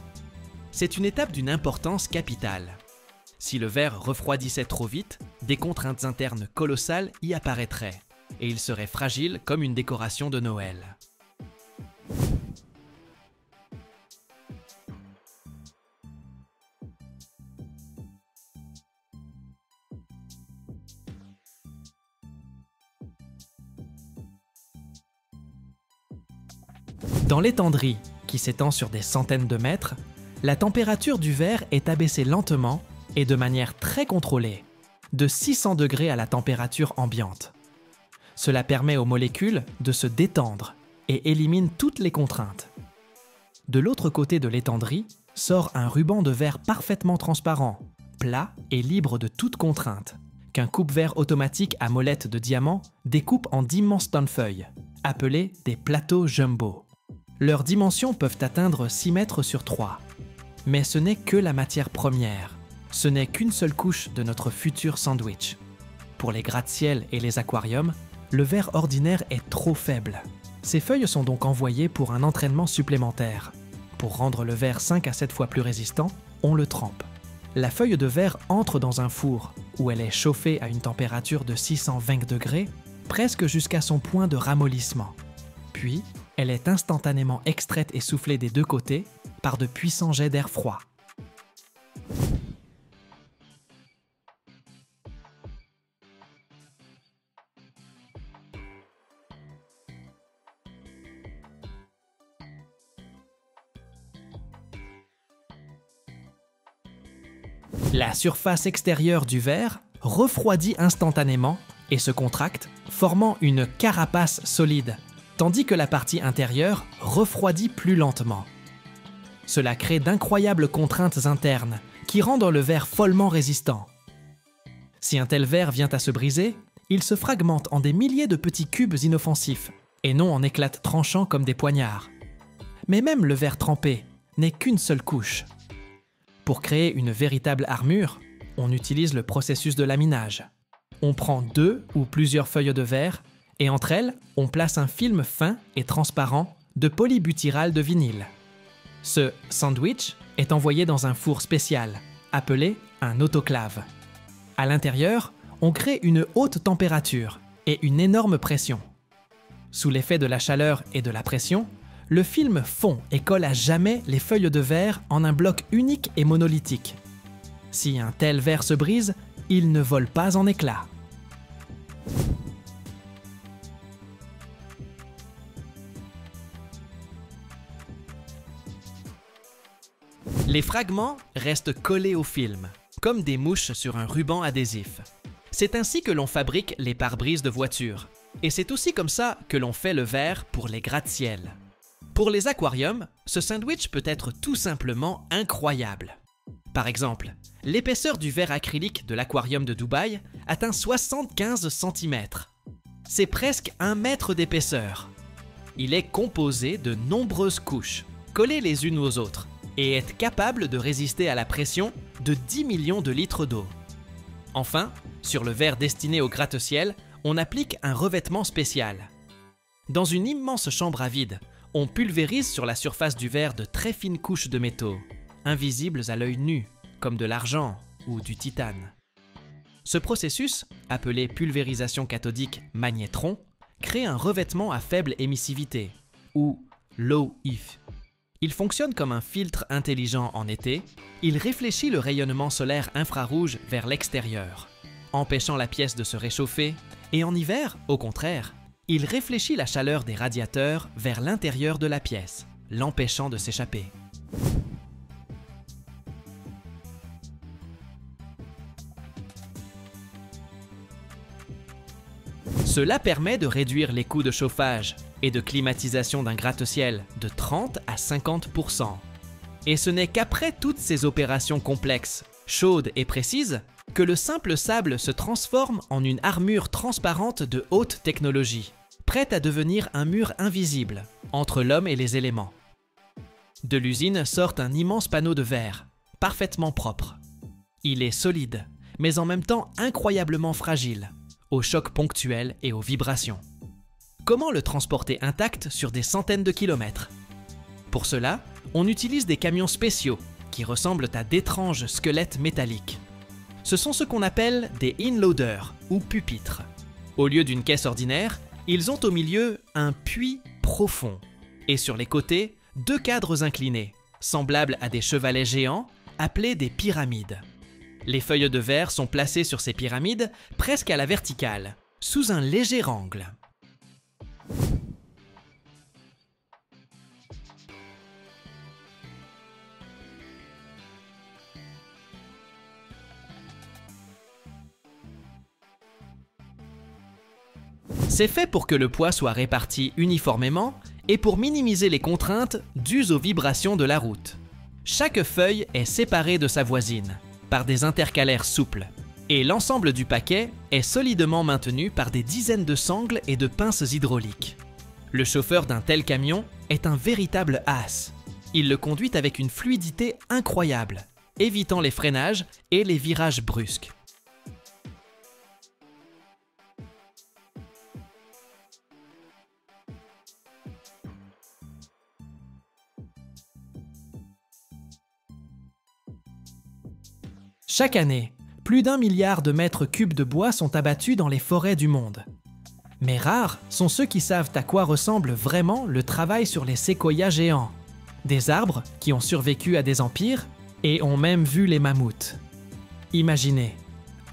C'est une étape d'une importance capitale. Si le verre refroidissait trop vite, des contraintes internes colossales y apparaîtraient, et il serait fragile comme une décoration de Noël. Dans l'étendrie, qui s'étend sur des centaines de mètres, la température du verre est abaissée lentement et de manière très contrôlée, de 600 degrés à la température ambiante. Cela permet aux molécules de se détendre et élimine toutes les contraintes. De l'autre côté de l'étendrie sort un ruban de verre parfaitement transparent, plat et libre de toute contrainte, qu'un coupe-verre automatique à molette de diamant découpe en d'immenses tonnes-feuilles, appelées des plateaux jumbo. Leurs dimensions peuvent atteindre 6 mètres sur 3. Mais ce n'est que la matière première. Ce n'est qu'une seule couche de notre futur sandwich. Pour les gratte-ciel et les aquariums, le verre ordinaire est trop faible. Ces feuilles sont donc envoyées pour un entraînement supplémentaire. Pour rendre le verre 5 à 7 fois plus résistant, on le trempe. La feuille de verre entre dans un four où elle est chauffée à une température de 620 degrés, presque jusqu'à son point de ramollissement. Puis, elle est instantanément extraite et soufflée des deux côtés par de puissants jets d'air froid. La surface extérieure du verre refroidit instantanément et se contracte, formant une carapace solide, tandis que la partie intérieure refroidit plus lentement. Cela crée d'incroyables contraintes internes qui rendent le verre follement résistant. Si un tel verre vient à se briser, il se fragmente en des milliers de petits cubes inoffensifs, et non en éclats tranchants comme des poignards. Mais même le verre trempé n'est qu'une seule couche. Pour créer une véritable armure, on utilise le processus de laminage. On prend 2 ou plusieurs feuilles de verre et entre elles, on place un film fin et transparent de polybutyrate de vinyle. Ce sandwich est envoyé dans un four spécial, appelé un autoclave. À l'intérieur, on crée une haute température et une énorme pression. Sous l'effet de la chaleur et de la pression, le film fond et colle à jamais les feuilles de verre en un bloc unique et monolithique. Si un tel verre se brise, il ne vole pas en éclats. Les fragments restent collés au film, comme des mouches sur un ruban adhésif. C'est ainsi que l'on fabrique les pare-brises de voitures. Et c'est aussi comme ça que l'on fait le verre pour les gratte-ciel. Pour les aquariums, ce sandwich peut être tout simplement incroyable. Par exemple, l'épaisseur du verre acrylique de l'aquarium de Dubaï atteint 75 cm. C'est presque 1 mètre d'épaisseur. Il est composé de nombreuses couches, collées les unes aux autres, et est capable de résister à la pression de 10 millions de litres d'eau. Enfin, sur le verre destiné au gratte-ciel, on applique un revêtement spécial. Dans une immense chambre à vide, on pulvérise sur la surface du verre de très fines couches de métaux, invisibles à l'œil nu, comme de l'argent ou du titane. Ce processus, appelé pulvérisation cathodique magnétron, crée un revêtement à faible émissivité, ou low EF. Il fonctionne comme un filtre intelligent en été, il réfléchit le rayonnement solaire infrarouge vers l'extérieur, empêchant la pièce de se réchauffer, et en hiver, au contraire, il réfléchit la chaleur des radiateurs vers l'intérieur de la pièce, l'empêchant de s'échapper. Cela permet de réduire les coûts de chauffage et de climatisation d'un gratte-ciel de 30 à 50%. Et ce n'est qu'après toutes ces opérations complexes, chaudes et précises, que le simple sable se transforme en une armure transparente de haute technologie, prête à devenir un mur invisible entre l'homme et les éléments. De l'usine sort un immense panneau de verre, parfaitement propre. Il est solide, mais en même temps incroyablement fragile, aux chocs ponctuels et aux vibrations. Comment le transporter intact sur des centaines de kilomètres? Pour cela, on utilise des camions spéciaux qui ressemblent à d'étranges squelettes métalliques. Ce sont ce qu'on appelle des inloaders ou pupitres. Au lieu d'une caisse ordinaire, ils ont au milieu un puits profond et sur les côtés, 2 cadres inclinés, semblables à des chevalets géants appelés des pyramides. Les feuilles de verre sont placées sur ces pyramides presque à la verticale, sous un léger angle. C'est fait pour que le poids soit réparti uniformément et pour minimiser les contraintes dues aux vibrations de la route. Chaque feuille est séparée de sa voisine par des intercalaires souples et l'ensemble du paquet est solidement maintenu par des dizaines de sangles et de pinces hydrauliques. Le chauffeur d'un tel camion est un véritable as. Il le conduit avec une fluidité incroyable, évitant les freinages et les virages brusques. Chaque année, plus d'1 milliard de mètres cubes de bois sont abattus dans les forêts du monde. Mais rares sont ceux qui savent à quoi ressemble vraiment le travail sur les séquoias géants. Des arbres qui ont survécu à des empires et ont même vu les mammouths. Imaginez,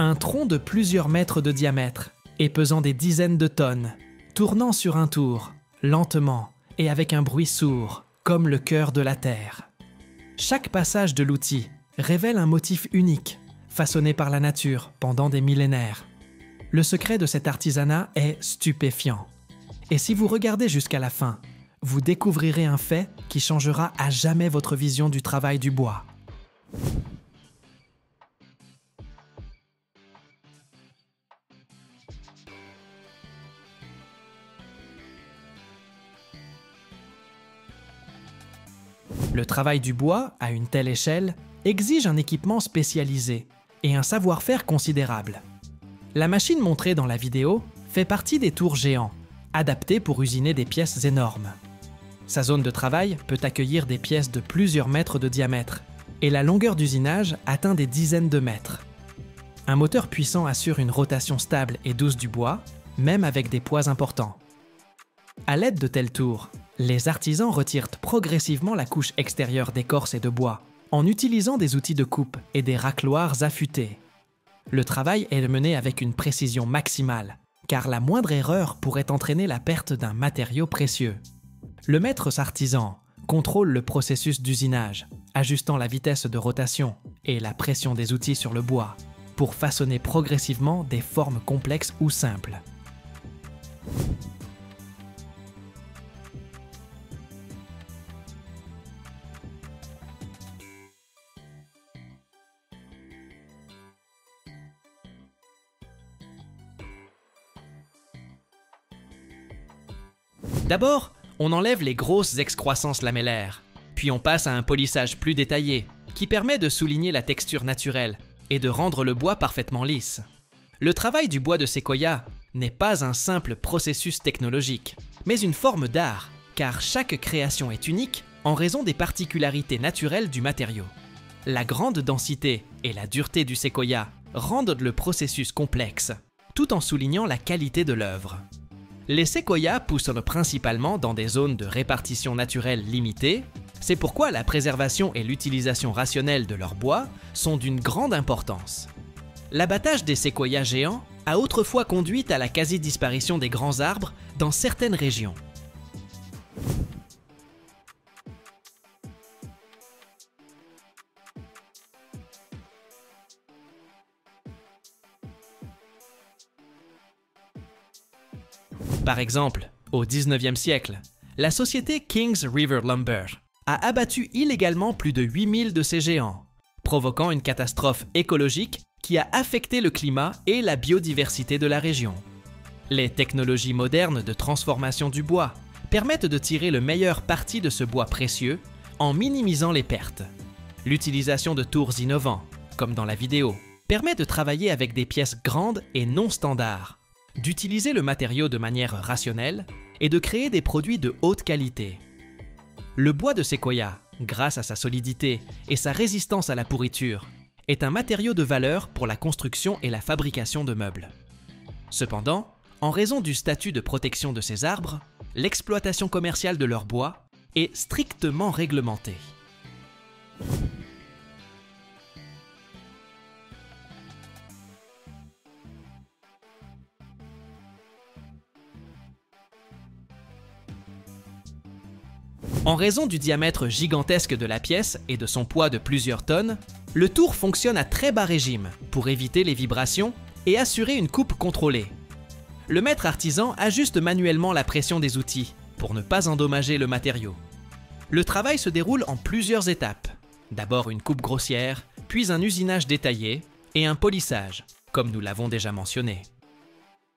un tronc de plusieurs mètres de diamètre et pesant des dizaines de tonnes, tournant sur un tour, lentement et avec un bruit sourd, comme le cœur de la Terre. Chaque passage de l'outil révèle un motif unique, façonné par la nature pendant des millénaires. Le secret de cet artisanat est stupéfiant. Et si vous regardez jusqu'à la fin, vous découvrirez un fait qui changera à jamais votre vision du travail du bois. Le travail du bois, à une telle échelle, exige un équipement spécialisé et un savoir-faire considérable. La machine montrée dans la vidéo fait partie des tours géants, adaptées pour usiner des pièces énormes. Sa zone de travail peut accueillir des pièces de plusieurs mètres de diamètre, et la longueur d'usinage atteint des dizaines de mètres. Un moteur puissant assure une rotation stable et douce du bois, même avec des poids importants. À l'aide de telles tours, les artisans retirent progressivement la couche extérieure d'écorce et de bois, en utilisant des outils de coupe et des racloirs affûtés. Le travail est mené avec une précision maximale, car la moindre erreur pourrait entraîner la perte d'un matériau précieux. Le maître artisan contrôle le processus d'usinage, ajustant la vitesse de rotation et la pression des outils sur le bois, pour façonner progressivement des formes complexes ou simples. D'abord, on enlève les grosses excroissances lamellaires, puis on passe à un polissage plus détaillé, qui permet de souligner la texture naturelle et de rendre le bois parfaitement lisse. Le travail du bois de séquoia n'est pas un simple processus technologique, mais une forme d'art, car chaque création est unique en raison des particularités naturelles du matériau. La grande densité et la dureté du séquoia rendent le processus complexe, tout en soulignant la qualité de l'œuvre. Les séquoias poussent principalement dans des zones de répartition naturelle limitées, c'est pourquoi la préservation et l'utilisation rationnelle de leur bois sont d'une grande importance. L'abattage des séquoias géants a autrefois conduit à la quasi-disparition des grands arbres dans certaines régions. Par exemple, au 19e siècle, la société Kings River Lumber a abattu illégalement plus de 8000 de ces géants, provoquant une catastrophe écologique qui a affecté le climat et la biodiversité de la région. Les technologies modernes de transformation du bois permettent de tirer le meilleur parti de ce bois précieux en minimisant les pertes. L'utilisation de tours innovants, comme dans la vidéo, permet de travailler avec des pièces grandes et non standards, d'utiliser le matériau de manière rationnelle et de créer des produits de haute qualité. Le bois de séquoia, grâce à sa solidité et sa résistance à la pourriture, est un matériau de valeur pour la construction et la fabrication de meubles. Cependant, en raison du statut de protection de ces arbres, l'exploitation commerciale de leur bois est strictement réglementée. En raison du diamètre gigantesque de la pièce et de son poids de plusieurs tonnes, le tour fonctionne à très bas régime pour éviter les vibrations et assurer une coupe contrôlée. Le maître artisan ajuste manuellement la pression des outils pour ne pas endommager le matériau. Le travail se déroule en plusieurs étapes. D'abord une coupe grossière, puis un usinage détaillé et un polissage, comme nous l'avons déjà mentionné.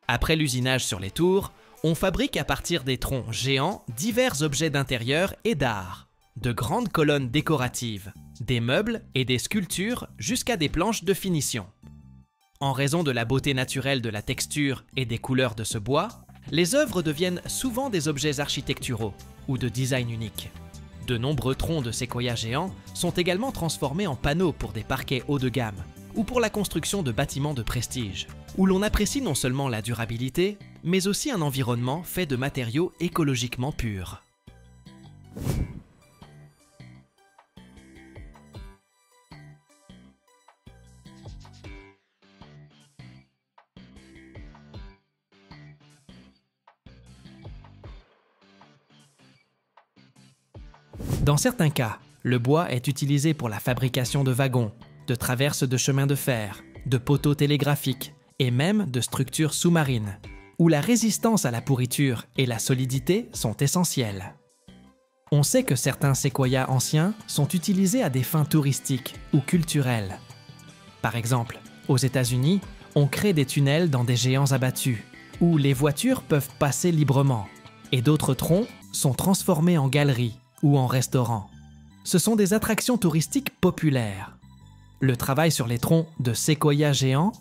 Après l'usinage sur les tours, on fabrique à partir des troncs géants divers objets d'intérieur et d'art, de grandes colonnes décoratives, des meubles et des sculptures jusqu'à des planches de finition. En raison de la beauté naturelle de la texture et des couleurs de ce bois, les œuvres deviennent souvent des objets architecturaux ou de design unique. De nombreux troncs de séquoia géants sont également transformés en panneaux pour des parquets haut de gamme ou pour la construction de bâtiments de prestige, où l'on apprécie non seulement la durabilité, mais aussi un environnement fait de matériaux écologiquement purs. Dans certains cas, le bois est utilisé pour la fabrication de wagons, de traverses de chemins de fer, de poteaux télégraphiques et même de structures sous-marines, où la résistance à la pourriture et la solidité sont essentielles. On sait que certains séquoias anciens sont utilisés à des fins touristiques ou culturelles. Par exemple, aux États-Unis, on crée des tunnels dans des géants abattus, où les voitures peuvent passer librement, et d'autres troncs sont transformés en galeries ou en restaurants. Ce sont des attractions touristiques populaires. Le travail sur les troncs de séquoias géants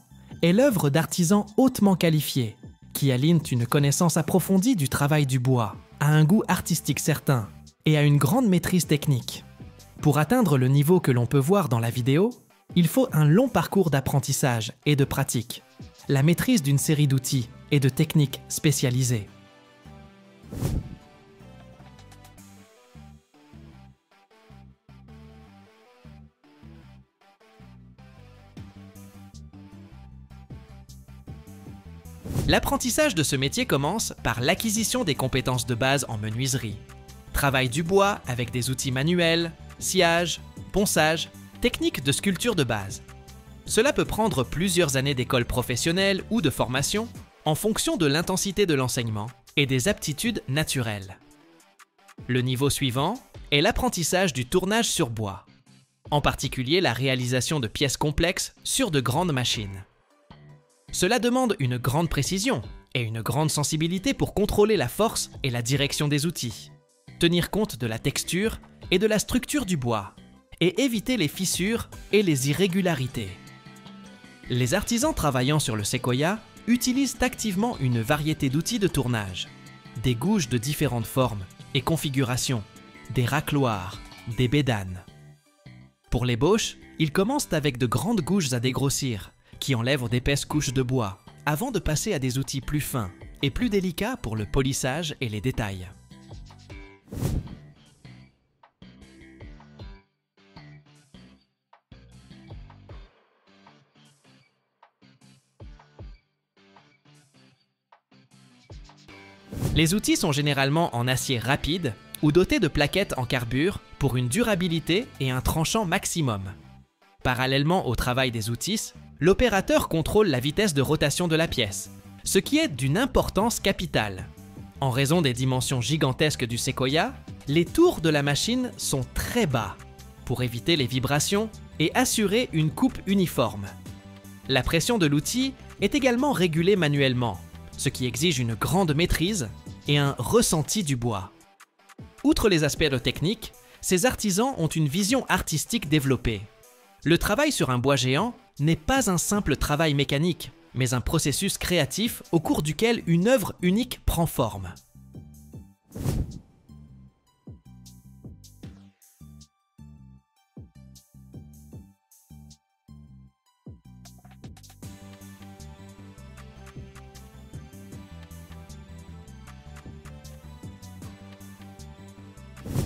est l'œuvre d'artisans hautement qualifiés, qui alignent une connaissance approfondie du travail du bois, à un goût artistique certain et à une grande maîtrise technique. Pour atteindre le niveau que l'on peut voir dans la vidéo, il faut un long parcours d'apprentissage et de pratique, la maîtrise d'une série d'outils et de techniques spécialisées. L'apprentissage de ce métier commence par l'acquisition des compétences de base en menuiserie. Travail du bois avec des outils manuels, sciage, ponçage, techniques de sculpture de base. Cela peut prendre plusieurs années d'école professionnelle ou de formation en fonction de l'intensité de l'enseignement et des aptitudes naturelles. Le niveau suivant est l'apprentissage du tournage sur bois, en particulier la réalisation de pièces complexes sur de grandes machines. Cela demande une grande précision et une grande sensibilité pour contrôler la force et la direction des outils, tenir compte de la texture et de la structure du bois, et éviter les fissures et les irrégularités. Les artisans travaillant sur le séquoia utilisent activement une variété d'outils de tournage, des gouges de différentes formes et configurations, des racloirs, des bédanes. Pour l'ébauche, ils commencent avec de grandes gouges à dégrossir, qui enlèvent d'épaisses couches de bois, avant de passer à des outils plus fins et plus délicats pour le polissage et les détails. Les outils sont généralement en acier rapide ou dotés de plaquettes en carbure pour une durabilité et un tranchant maximum. Parallèlement au travail des outils, l'opérateur contrôle la vitesse de rotation de la pièce, ce qui est d'une importance capitale. En raison des dimensions gigantesques du séquoia, les tours de la machine sont très bas pour éviter les vibrations et assurer une coupe uniforme. La pression de l'outil est également régulée manuellement, ce qui exige une grande maîtrise et un ressenti du bois. Outre les aspects techniques, ces artisans ont une vision artistique développée. Le travail sur un bois géant n'est pas un simple travail mécanique, mais un processus créatif au cours duquel une œuvre unique prend forme.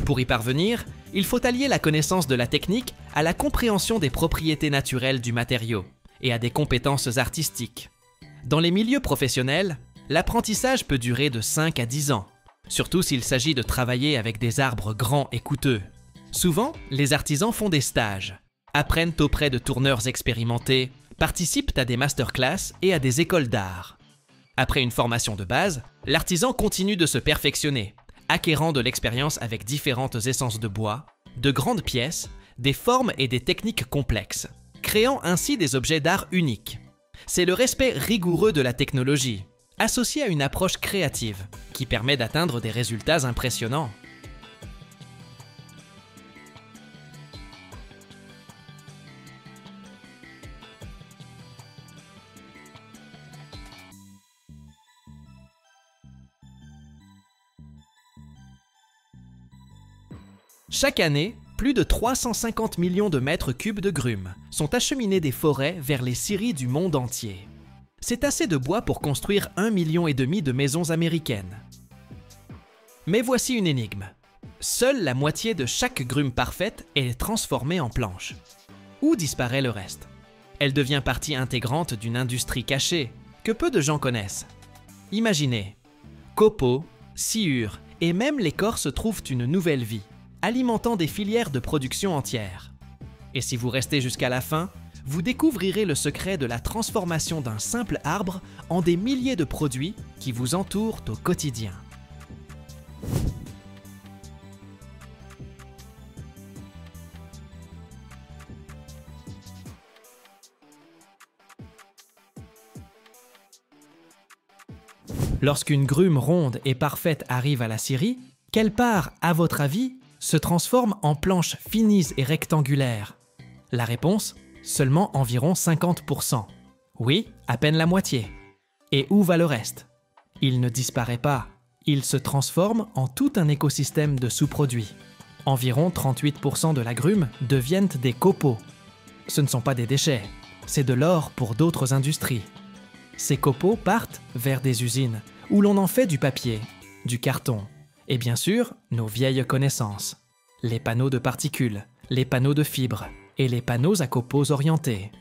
Pour y parvenir, il faut allier la connaissance de la technique à la compréhension des propriétés naturelles du matériau et à des compétences artistiques. Dans les milieux professionnels, l'apprentissage peut durer de 5 à 10 ans, surtout s'il s'agit de travailler avec des arbres grands et coûteux. Souvent, les artisans font des stages, apprennent auprès de tourneurs expérimentés, participent à des masterclass et à des écoles d'art. Après une formation de base, l'artisan continue de se perfectionner, acquérant de l'expérience avec différentes essences de bois, de grandes pièces, des formes et des techniques complexes, créant ainsi des objets d'art uniques. C'est le respect rigoureux de la technologie, associé à une approche créative, qui permet d'atteindre des résultats impressionnants. Chaque année, Plus de 350 millions de mètres cubes de grumes sont acheminés des forêts vers les scieries du monde entier. C'est assez de bois pour construire 1,5 million de maisons américaines. Mais voici une énigme. Seule la moitié de chaque grume parfaite est transformée en planche. Où disparaît le reste? Elle devient partie intégrante d'une industrie cachée que peu de gens connaissent. Imaginez, copeaux, sciures et même l'écorce trouvent une nouvelle vie, alimentant des filières de production entières. Et si vous restez jusqu'à la fin, vous découvrirez le secret de la transformation d'un simple arbre en des milliers de produits qui vous entourent au quotidien. Lorsqu'une grume ronde et parfaite arrive à la scierie, quelle part, à votre avis, se transforme en planches finies et rectangulaires? La réponse, seulement environ 50%. Oui, à peine la moitié. Et où va le reste? Il ne disparaît pas, il se transforme en tout un écosystème de sous-produits. Environ 38% de la grume deviennent des copeaux. Ce ne sont pas des déchets, c'est de l'or pour d'autres industries. Ces copeaux partent vers des usines, où l'on en fait du papier, du carton, et bien sûr, nos vieilles connaissances. Les panneaux de particules, les panneaux de fibres et les panneaux à copeaux orientés.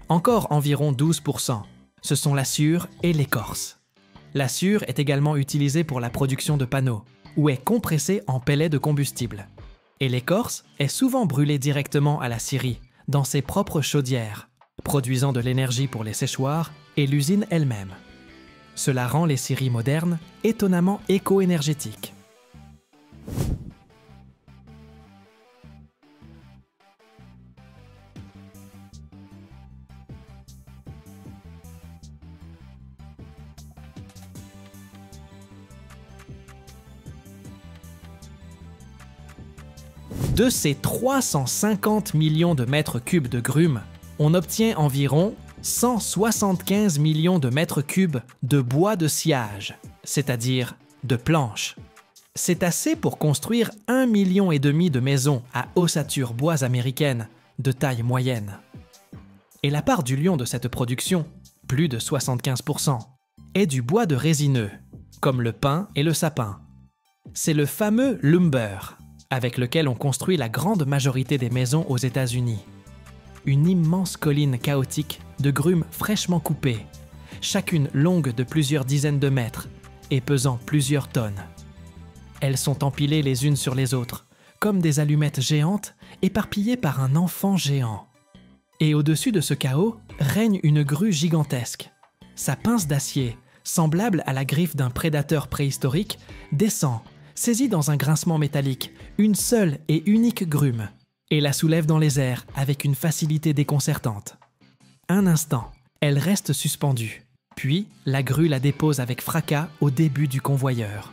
Encore environ 12%, ce sont la sciure et l'écorce. La sciure est également utilisée pour la production de panneaux, ou est compressée en pellets de combustible. Et l'écorce est souvent brûlée directement à la scierie, dans ses propres chaudières, produisant de l'énergie pour les séchoirs et l'usine elle-même. Cela rend les scieries modernes étonnamment éco-énergétiques. De ces 350 millions de mètres cubes de grumes, on obtient environ 175 millions de mètres cubes de bois de sciage, c'est-à-dire de planches. C'est assez pour construire 1,5 million de maisons à ossature bois américaine de taille moyenne. Et la part du lion de cette production, plus de 75%, est du bois de résineux, comme le pin et le sapin. C'est le fameux lumber, avec lequel on construit la grande majorité des maisons aux États-Unis. Une immense colline chaotique de grumes fraîchement coupées, chacune longue de plusieurs dizaines de mètres et pesant plusieurs tonnes. Elles sont empilées les unes sur les autres, comme des allumettes géantes éparpillées par un enfant géant. Et au-dessus de ce chaos règne une grue gigantesque. Sa pince d'acier, semblable à la griffe d'un prédateur préhistorique, descend, saisit dans un grincement métallique une seule et unique grume, et la soulève dans les airs avec une facilité déconcertante. Un instant, elle reste suspendue, puis la grue la dépose avec fracas au début du convoyeur.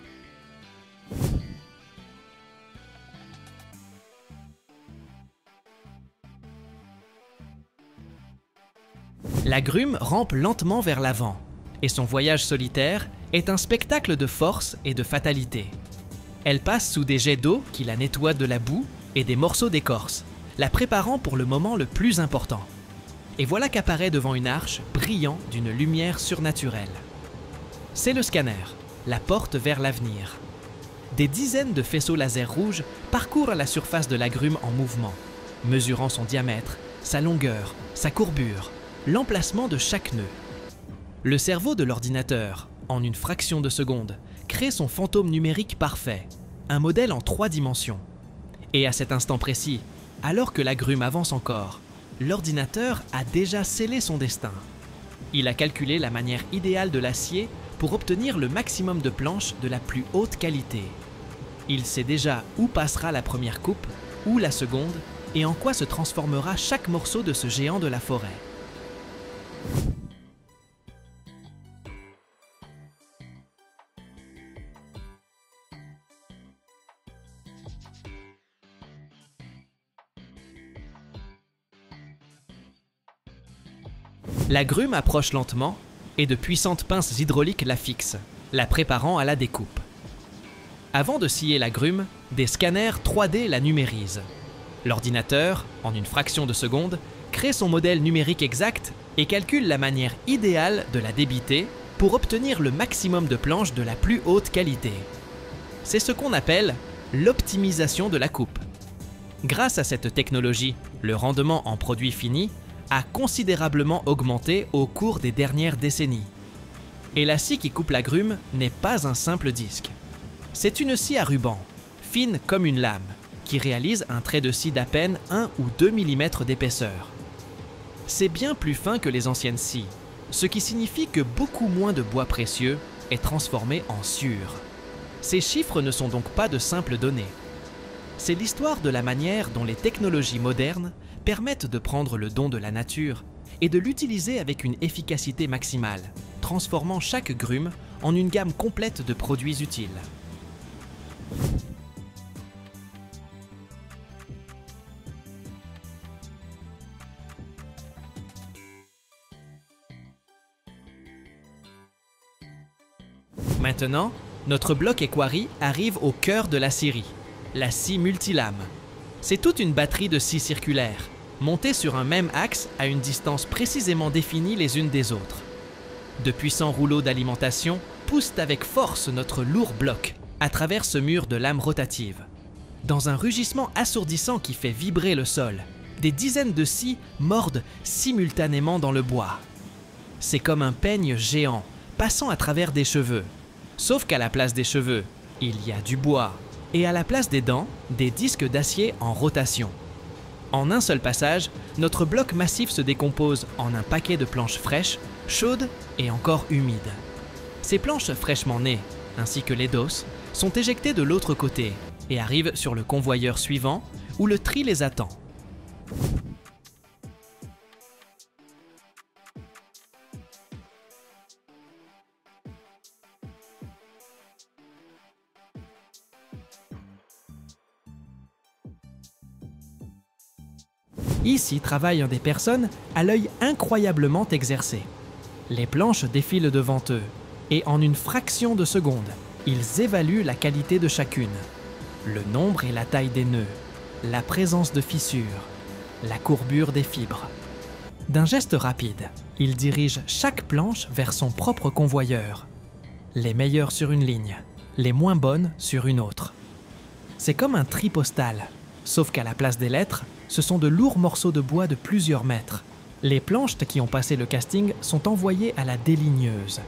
La grume rampe lentement vers l'avant, et son voyage solitaire est un spectacle de force et de fatalité. Elle passe sous des jets d'eau qui la nettoient de la boue et des morceaux d'écorce, la préparant pour le moment le plus important. Et voilà qu'apparaît devant une arche brillant d'une lumière surnaturelle. C'est le scanner, la porte vers l'avenir. Des dizaines de faisceaux laser rouges parcourent la surface de la grume en mouvement, mesurant son diamètre, sa longueur, sa courbure, l'emplacement de chaque nœud. Le cerveau de l'ordinateur, en une fraction de seconde, crée son fantôme numérique parfait, un modèle en 3 dimensions. Et à cet instant précis, alors que la grume avance encore, l'ordinateur a déjà scellé son destin. Il a calculé la manière idéale de l'acier pour obtenir le maximum de planches de la plus haute qualité. Il sait déjà où passera la première coupe, où la seconde, et en quoi se transformera chaque morceau de ce géant de la forêt. La grume approche lentement et de puissantes pinces hydrauliques la fixent, la préparant à la découpe. Avant de scier la grume, des scanners 3D la numérisent. L'ordinateur, en une fraction de seconde, crée son modèle numérique exact et calcule la manière idéale de la débiter pour obtenir le maximum de planches de la plus haute qualité. C'est ce qu'on appelle l'optimisation de la coupe. Grâce à cette technologie, le rendement en produit fini a considérablement augmenté au cours des dernières décennies. Et la scie qui coupe l'agrumes n'est pas un simple disque. C'est une scie à ruban, fine comme une lame, qui réalise un trait de scie d'à peine 1 ou 2 mm d'épaisseur. C'est bien plus fin que les anciennes scies, ce qui signifie que beaucoup moins de bois précieux est transformé en sciure. Ces chiffres ne sont donc pas de simples données. C'est l'histoire de la manière dont les technologies modernes permettent de prendre le don de la nature et de l'utiliser avec une efficacité maximale, transformant chaque grume en une gamme complète de produits utiles. Maintenant, notre bloc Equarri arrive au cœur de la scierie, la scie multilame. C'est toute une batterie de scies circulaires, montées sur un même axe à une distance précisément définie les unes des autres. De puissants rouleaux d'alimentation poussent avec force notre lourd bloc à travers ce mur de lames rotatives. Dans un rugissement assourdissant qui fait vibrer le sol, des dizaines de scies mordent simultanément dans le bois. C'est comme un peigne géant passant à travers des cheveux. Sauf qu'à la place des cheveux, il y a du bois, et à la place des dents, des disques d'acier en rotation. En un seul passage, notre bloc massif se décompose en un paquet de planches fraîches, chaudes et encore humides. Ces planches fraîchement nées, ainsi que les doses, sont éjectées de l'autre côté et arrivent sur le convoyeur suivant où le tri les attend. Ici travaille un des personnes à l'œil incroyablement exercé. Les planches défilent devant eux, et en une fraction de seconde, ils évaluent la qualité de chacune, le nombre et la taille des nœuds, la présence de fissures, la courbure des fibres. D'un geste rapide, ils dirigent chaque planche vers son propre convoyeur, les meilleures sur une ligne, les moins bonnes sur une autre. C'est comme un tri postal, sauf qu'à la place des lettres, ce sont de lourds morceaux de bois de plusieurs mètres. Les planches qui ont passé le casting sont envoyées à la déligneuse.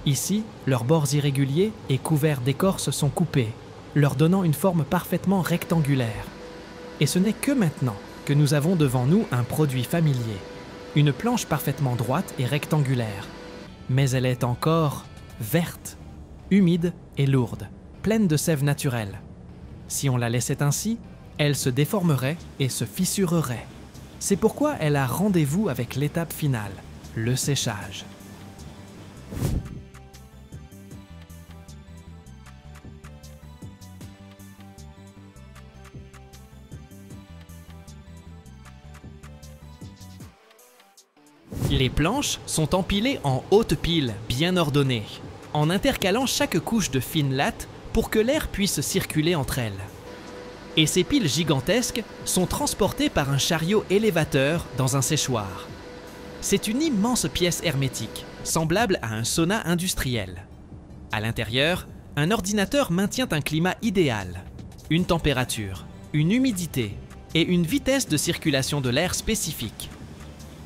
Ici, leurs bords irréguliers et couverts d'écorce sont coupés, leur donnant une forme parfaitement rectangulaire. Et ce n'est que maintenant que nous avons devant nous un produit familier, une planche parfaitement droite et rectangulaire. Mais elle est encore verte, humide et lourde, pleine de sève naturelle. Si on la laissait ainsi, elle se déformerait et se fissurerait. C'est pourquoi elle a rendez-vous avec l'étape finale, le séchage. Les planches sont empilées en hautes piles bien ordonnées, en intercalant chaque couche de fines lattes pour que l'air puisse circuler entre elles. Et ces piles gigantesques sont transportées par un chariot élévateur dans un séchoir. C'est une immense pièce hermétique, semblable à un sauna industriel. À l'intérieur, un ordinateur maintient un climat idéal, une température, une humidité et une vitesse de circulation de l'air spécifique.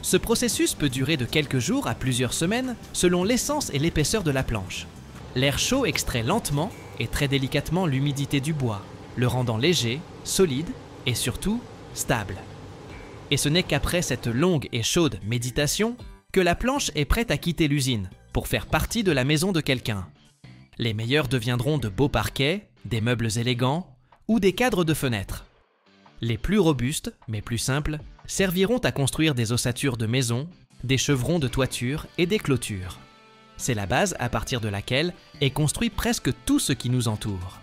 Ce processus peut durer de quelques jours à plusieurs semaines selon l'essence et l'épaisseur de la planche. L'air chaud extrait lentement et très délicatement l'humidité du bois, le rendant léger, solide et surtout stable. Et ce n'est qu'après cette longue et chaude méditation que la planche est prête à quitter l'usine pour faire partie de la maison de quelqu'un. Les meilleurs deviendront de beaux parquets, des meubles élégants ou des cadres de fenêtres. Les plus robustes, mais plus simples, serviront à construire des ossatures de maisons, des chevrons de toiture et des clôtures. C'est la base à partir de laquelle est construit presque tout ce qui nous entoure.